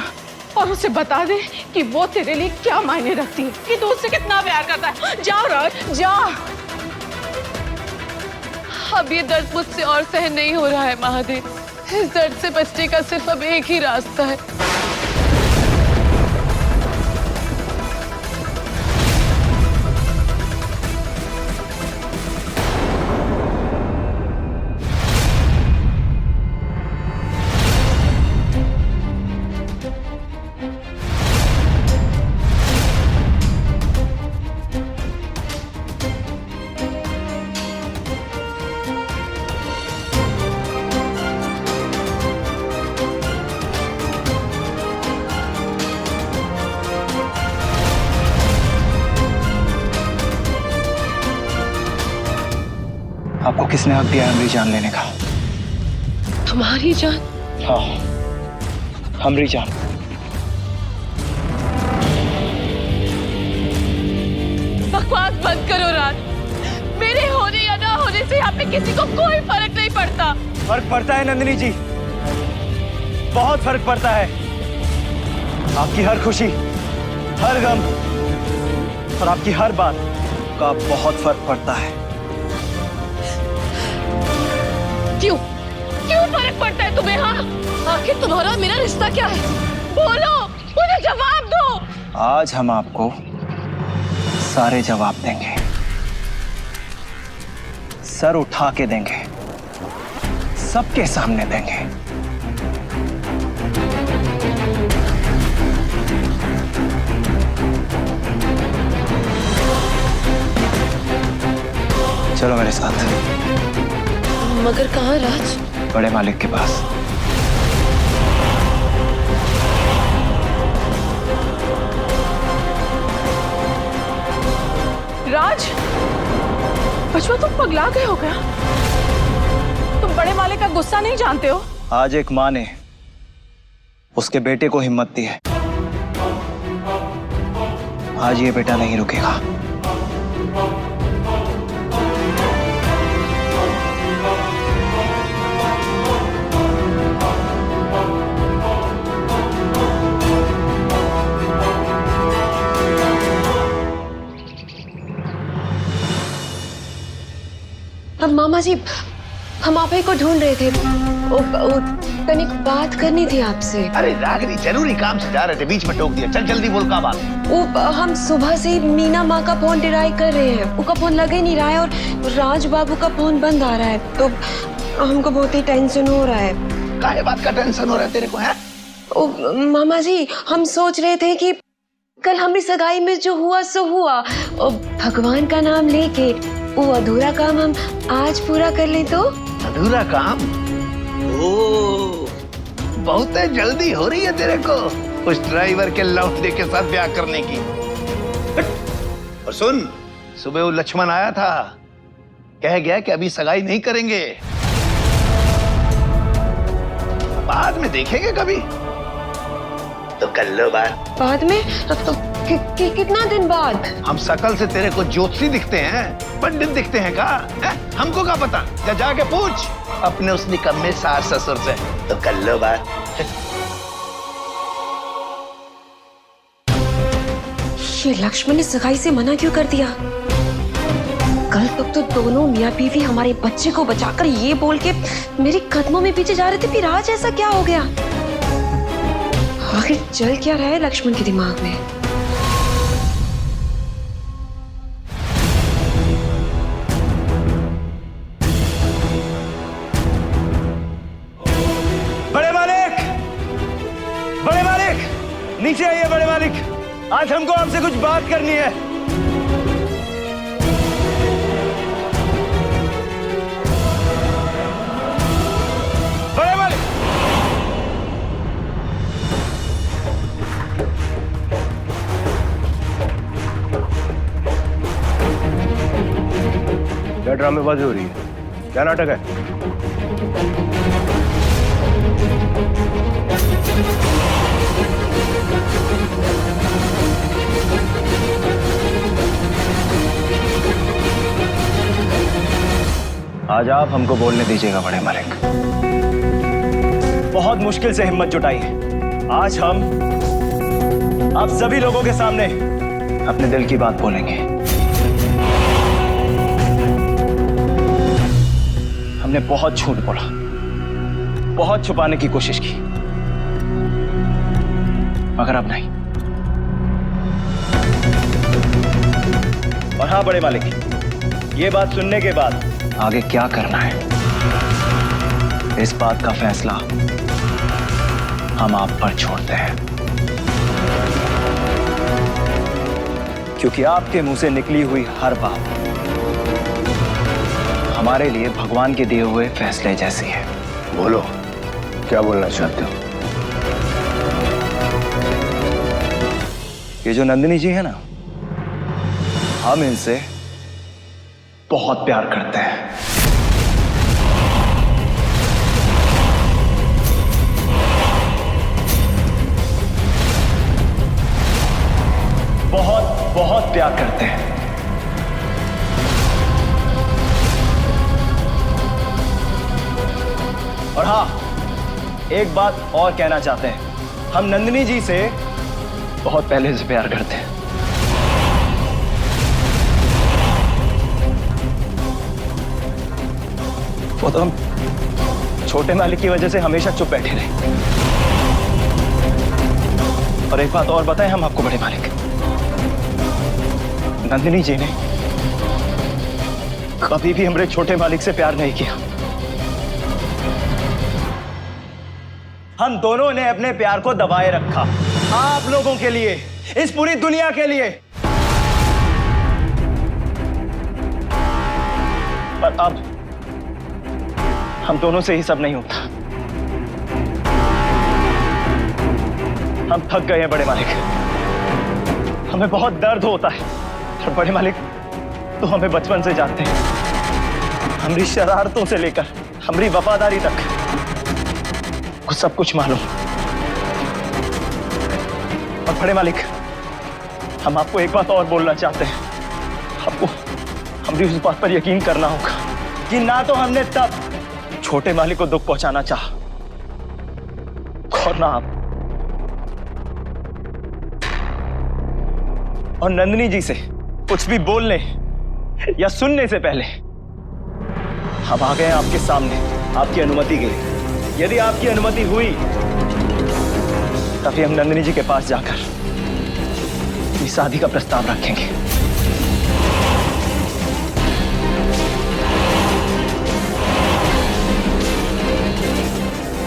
और उसे बता दे कि वो तेरे लिए क्या मायने रखती है, कि तू उससे कितना प्यार करता है। जाओ राज, जाओ। अब ये दर्द मुझसे और सहन नहीं हो रहा है महादेव। इस दर्द से बचने का सिर्फ अब एक ही रास्ता है। आपको किसने हक दिया हमारी जान लेने का? तुम्हारी जान? हाँ, हमारी जान। बकवास बंद करो राज। मेरे होने या ना होने से यहाँ पे किसी को कोई फर्क नहीं पड़ता। फर्क पड़ता है नंदिनी जी, बहुत फर्क पड़ता है। आपकी हर खुशी, हर गम और आपकी हर बात का बहुत फर्क पड़ता है। क्यों क्यों फर्क पड़ता है तुम्हें? हाँ, आखिर तुम्हारा मेरा रिश्ता क्या है? बोलो, मुझे जवाब दो। आज हम आपको सारे जवाब देंगे, सर उठा के देंगे, सबके सामने देंगे। चलो मेरे साथ। मगर कहाँ राज? बड़े मालिक के पास। राज, बचवा तुम पगला गए हो क्या? तुम बड़े मालिक का गुस्सा नहीं जानते हो? आज एक माँ ने उसके बेटे को हिम्मत दी है। आज ये बेटा नहीं रुकेगा। मामा जी, हम आप ही को ढूंढ रहे थे। तनिक बात करनी थी आपसे। अरे रागिनी, जरूरी काम से जा रहे थे, बीच में टोक दिया। चल जल्दी बोल, क्या बात है? हम सुबह से ही मीना माँ का फोन ट्राई कर रहे हैं, उनका फोन लग ही नहीं रहा है और राज बाबू का फोन बंद आ रहा है, तो हमको बहुत ही टेंशन हो रहा है। काहे बात का टेंशन हो रहा है तेरे को? है मामा जी, हम सोच रहे थे कि कल हमारी सगाई में जो हुआ सो हुआ, भगवान का नाम लेके वो अधूरा काम हम आज पूरा कर लें तो? अधूरा काम? ओ, बहुत जल्दी हो रही है तेरे को उस ड्राइवर के लौंडे के साथ ब्याह करने की। और सुन, सुबह वो लक्ष्मण आया था, कह गया कि अभी सगाई नहीं करेंगे, बाद में देखेंगे कभी। तो कर लो बात। बाद में? तो कितना दिन बाद? हम शकल से तेरे को ज्योतिषी दिखते हैं, पंडित दिखते हैं का? हमको क्या पता? जाके पूछ अपने उस निकम्मे सास ससुर से। तो कर लो बात। ये लक्ष्मण ने सगाई से मना क्यों कर दिया? कल तक तो दोनों मियाँ बीवी हमारे बच्चे को बचाकर ये बोल के मेरे कदमों में पीछे जा रहे थे, फिर आज ऐसा क्या हो गया? आखिर चल क्या रहा है लक्ष्मण के दिमाग में? बड़े मालिक, बड़े मालिक, नीचे आइए बड़े मालिक, आज हमको आपसे कुछ बात करनी है। बड़े मालिक, क्या ड्रामेबाजी हो रही है? क्या नाटक है? आज आप हमको बोलने दीजिएगा बड़े मालिक। बहुत मुश्किल से हिम्मत जुटाई है। आज हम आप सभी लोगों के सामने अपने दिल की बात बोलेंगे। हमने बहुत झूठ बोला, बहुत छुपाने की कोशिश की, मगर अब नहीं। और हाँ बड़े मालिक, ये बात सुनने के बाद आगे क्या करना है, इस बात का फैसला हम आप पर छोड़ते हैं, क्योंकि आपके मुंह से निकली हुई हर बात हमारे लिए भगवान के दिए हुए फैसले जैसी है। बोलो, क्या बोलना चाहते हो? ये जो नंदिनी जी है ना, हम इनसे बहुत प्यार करते हैं। बहुत बहुत प्यार करते हैं। और हाँ, एक बात और कहना चाहते हैं, हम नंदिनी जी से बहुत पहले से प्यार करते हैं। वो तो हम छोटे मालिक की वजह से हमेशा चुप बैठे रहे। और एक बात और बताएं हम आपको बड़े मालिक, नंदिनी जी ने कभी भी हमारे छोटे मालिक से प्यार नहीं किया। हम दोनों ने अपने प्यार को दबाए रखा, आप लोगों के लिए, इस पूरी दुनिया के लिए। पर अब हम दोनों से ही सब नहीं होता। हम थक गए हैं बड़े मालिक, हमें बहुत दर्द होता है। और बड़े मालिक तो हमें बचपन से जानते हैं, हमारी शरारतों से लेकर हमारी वफादारी तक को सब कुछ मालूम। और बड़े मालिक, हम आपको एक बात और बोलना चाहते हैं। आपको हमारी उस बात पर यकीन करना होगा कि ना तो हमने तब छोटे मालिक को दुख पहुंचाना चाहा और ना आप। और नंदिनी जी से कुछ भी बोलने या सुनने से पहले हम आ गए हैं आपके सामने आपकी अनुमति के लिए। यदि आपकी अनुमति हुई तभी हम नंदिनी जी के पास जाकर इस शादी का प्रस्ताव रखेंगे।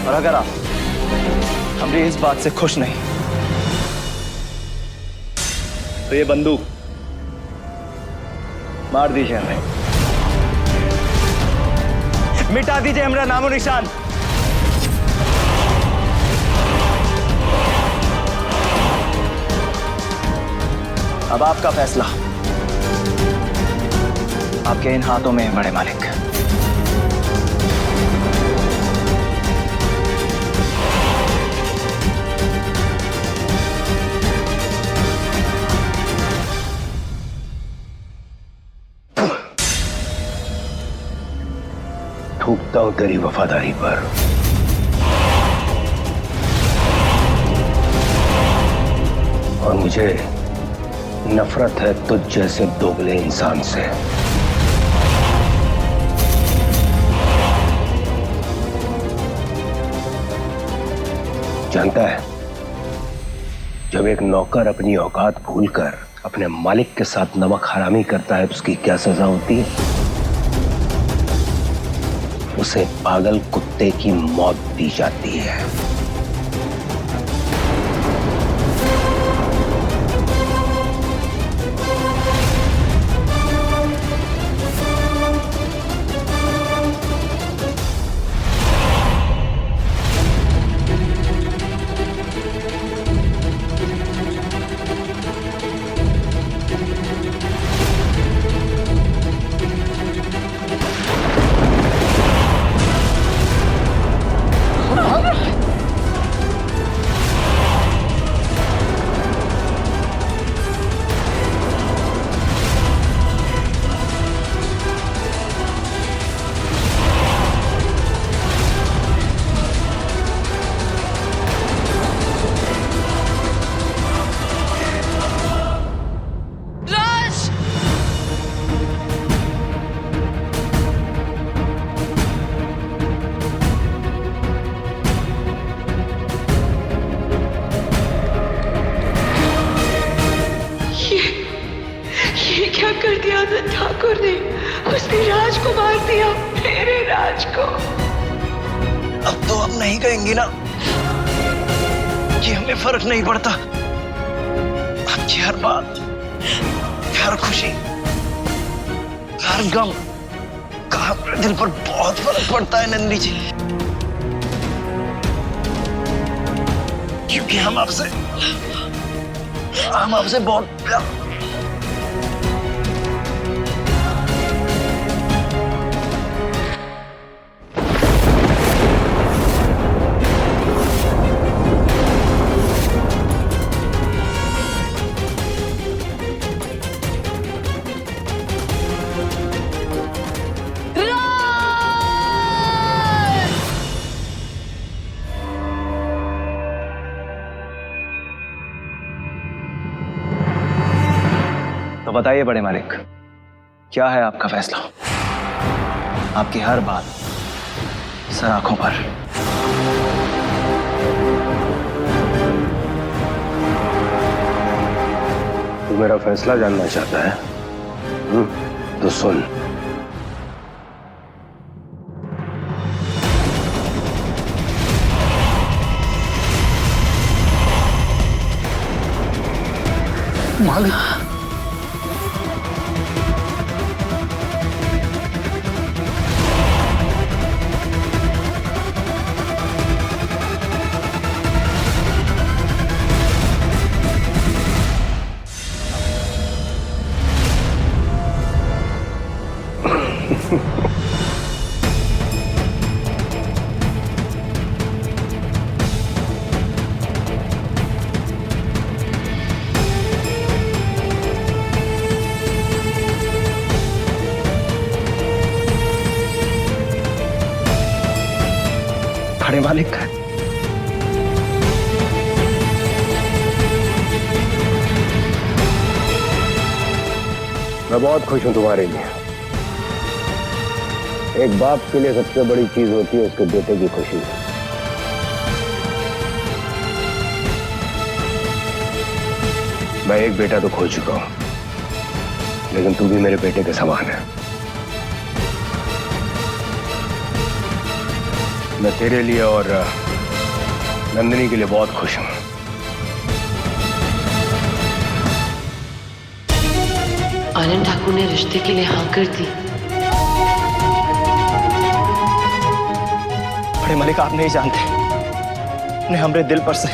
और अगर आप हमारी इस बात से खुश नहीं तो ये बंदूक मार दीजिए हमें, मिटा दीजिए हमारा नामो निशान। अब आपका फैसला आपके इन हाथों में है बड़े मालिक। थूकता हूं तेरी वफादारी पर। और मुझे नफरत है तुझ जैसे दोगले इंसान से। जानता है, जब एक नौकर अपनी औकात भूलकर अपने मालिक के साथ नमक हरामी करता है तो उसकी क्या सजा होती है? उसे पागल कुत्ते की मौत दी जाती है। कर दिया आनंद ठाकुर ने, उसने राज को मार दिया, मेरे राज को। अब तो आप नहीं कहेंगी ना कि हमें फर्क नहीं पड़ता। आपकी हर बात, हर खुशी, हर गम का हमारे दिल पर बहुत फर्क पड़ता है नंदी जी, क्योंकि हम आपसे बहुत प्यार। तो बताइए बड़े मालिक, क्या है आपका फैसला? आपकी हर बात सर आंखों पर। तू मेरा फैसला जानना चाहता है? तो सुन। मालिक, बड़े मालिक का मैं बहुत खुश हूं तुम्हारे लिए। एक बाप के लिए सबसे बड़ी चीज होती है उसके बेटे की खुशी। मैं एक बेटा तो खो चुका हूं, लेकिन तू भी मेरे बेटे के समान है। मैं तेरे लिए और नंदिनी के लिए बहुत खुश हूं। आनंद ठाकुर ने रिश्ते के लिए हाँ कर दी। बड़े मालिक, आप नहीं जानते ने हमारे दिल पर से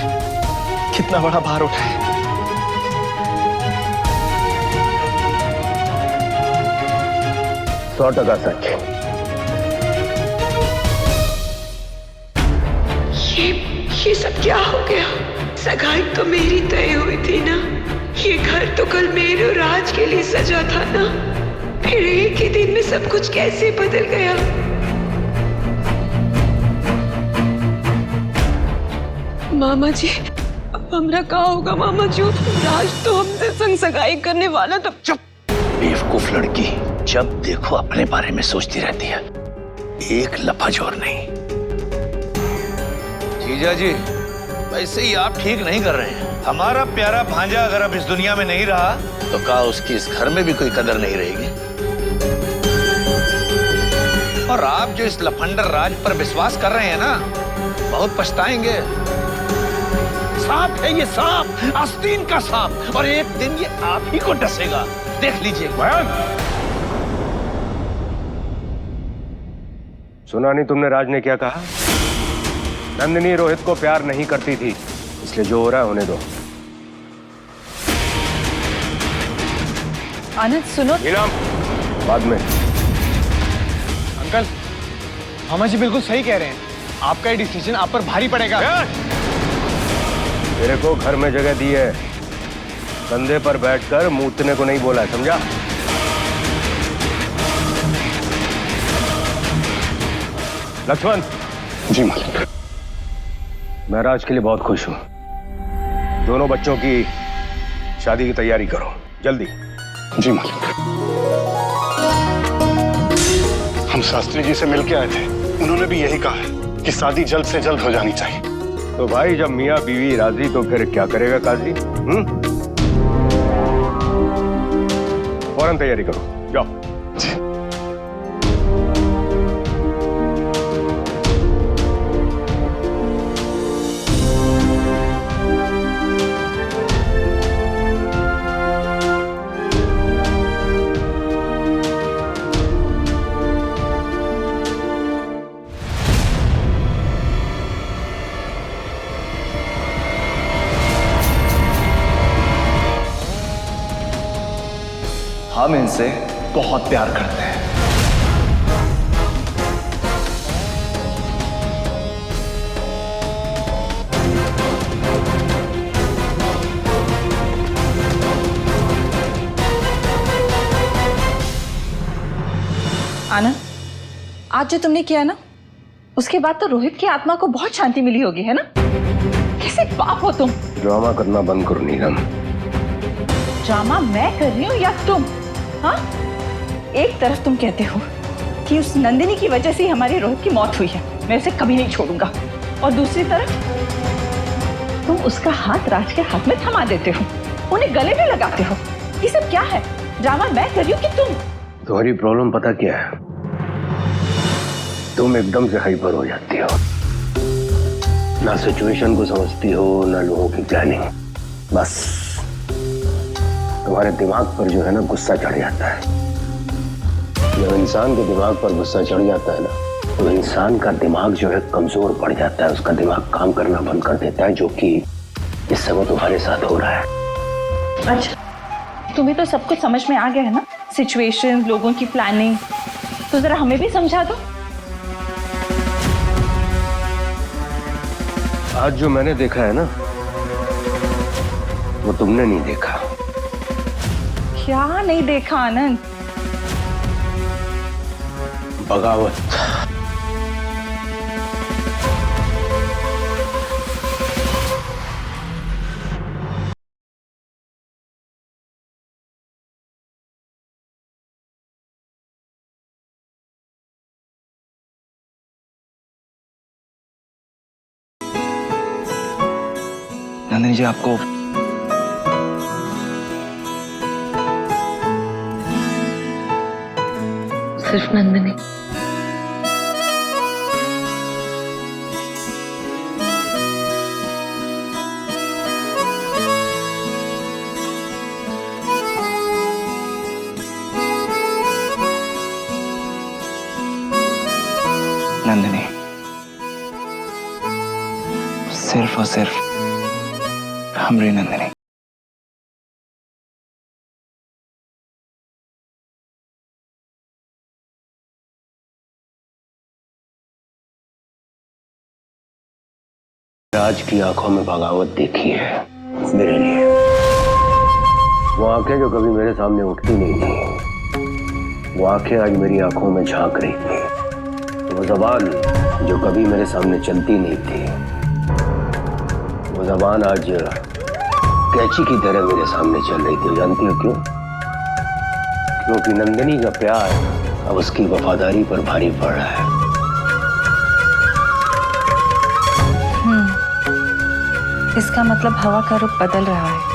कितना बड़ा भार उठाया। 100% सच। ये सब क्या हो गया? सगाई तो मेरी तय हुई थी ना। ये घर तो कल मेरे और राज के लिए सजा था ना। फिर एक ही दिन में सब कुछ कैसे बदल गया? मामा जी, अब हमरा क्या होगा? मामा जी, राज तो हमसे संग सगाई करने वाला था। चुप बेवकूफ लड़की, जब देखो अपने बारे में सोचती रहती है, एक लफज और नहीं। जीजा जी, वैसे ही आप ठीक नहीं कर रहे हैं। हमारा प्यारा भांजा अगर अब इस दुनिया में नहीं रहा तो क्या उसकी इस घर में भी कोई कदर नहीं रहेगी? और आप जो इस लफंडर राज पर विश्वास कर रहे हैं ना, बहुत पछताएंगे। सांप है ये, सांप, आस्तीन का सांप, और एक दिन ये आप ही को डसेगा, देख लीजिए। सुना नहीं तुमने राज ने क्या कहा? नंदिनी रोहित को प्यार नहीं करती थी, इसलिए जो हो रहा है होने दो। आनंद सुनो। नीलम, बाद में। अंकल, मामा जी बिल्कुल सही कह रहे हैं। आपका ये डिसीजन आप पर भारी पड़ेगा। तेरे को घर में जगह दी है, कंधे पर बैठकर मूतने को नहीं बोला, समझा? लक्ष्मण। जी मालिक। मैं राज के लिए बहुत खुश हूं। दोनों बच्चों की शादी की तैयारी करो जल्दी। जी मालिक। हम शास्त्री जी से मिलके आए थे, उन्होंने भी यही कहा है कि शादी जल्द से जल्द हो जानी चाहिए। तो भाई, जब मियाँ बीवी राजी तो फिर क्या करेगा काजी? फौरन तैयारी करो, जाओ। हम इनसे बहुत प्यार करते हैं। आनंद, आज जो तुमने किया ना, उसके बाद तो रोहित की आत्मा को बहुत शांति मिली होगी, है ना? कैसे बाप हो तुम? ड्रामा करना बंद करो नीलम। ड्रामा मैं कर रही हूँ या तुम? हाँ, एक तरफ तुम कहते हो कि उस नंदिनी की वजह से हमारे रोहित की मौत हुई है, मैं उसे कभी नहीं छोड़ूंगा, और दूसरी तरफ तुम उसका हाथ राज के हाथ में थमा देते हो, उन्हें गले में लगाते हो। ये सब क्या है? ड्रामा मैं कर रही हूँ कि तुम? तुम्हारी प्रॉब्लम पता क्या है? तुम एकदम से हाइपर हो जाती हो, ना सिचुएशन को समझती हो ना लोगों की प्लानिंग। बस तुम्हारे दिमाग पर जो है ना गुस्सा चढ़ जाता है। जब इंसान के दिमाग पर गुस्सा चढ़ जाता है ना, तो इंसान का दिमाग जो है कमजोर पड़ जाता है, उसका दिमाग काम करना बंद कर देता है, जो कि इस समय तुम्हारे साथ हो रहा है। अच्छा, तुम्हें तो सब कुछ समझ में आ गया है ना? सिचुएशन, लोगों की प्लानिंग। तो जरा हमें भी समझा दो। आज जो मैंने देखा है ना, वो तुमने नहीं देखा। क्या नहीं देखा आनंद? बगावत। नंदिनी जी, आपको सिर्फ नंदिनी। नंदिनी, सिर्फ और सिर्फ हमरी नंदिनी। राज की आंखों में बगावत देखी है मेरे लिए। वो आंखें जो कभी मेरे सामने उठती नहीं थी, वो आंखें आज मेरी आंखों में झांक रही थी। वो जबान जो कभी मेरे सामने चलती नहीं थी, वो जबान आज कैंची की तरह मेरे सामने चल रही थी। जानती हो क्यों? क्योंकि नंदिनी का प्यार अब उसकी वफादारी पर भारी पड़ रहा है। इसका मतलब हवा का रुख बदल रहा है।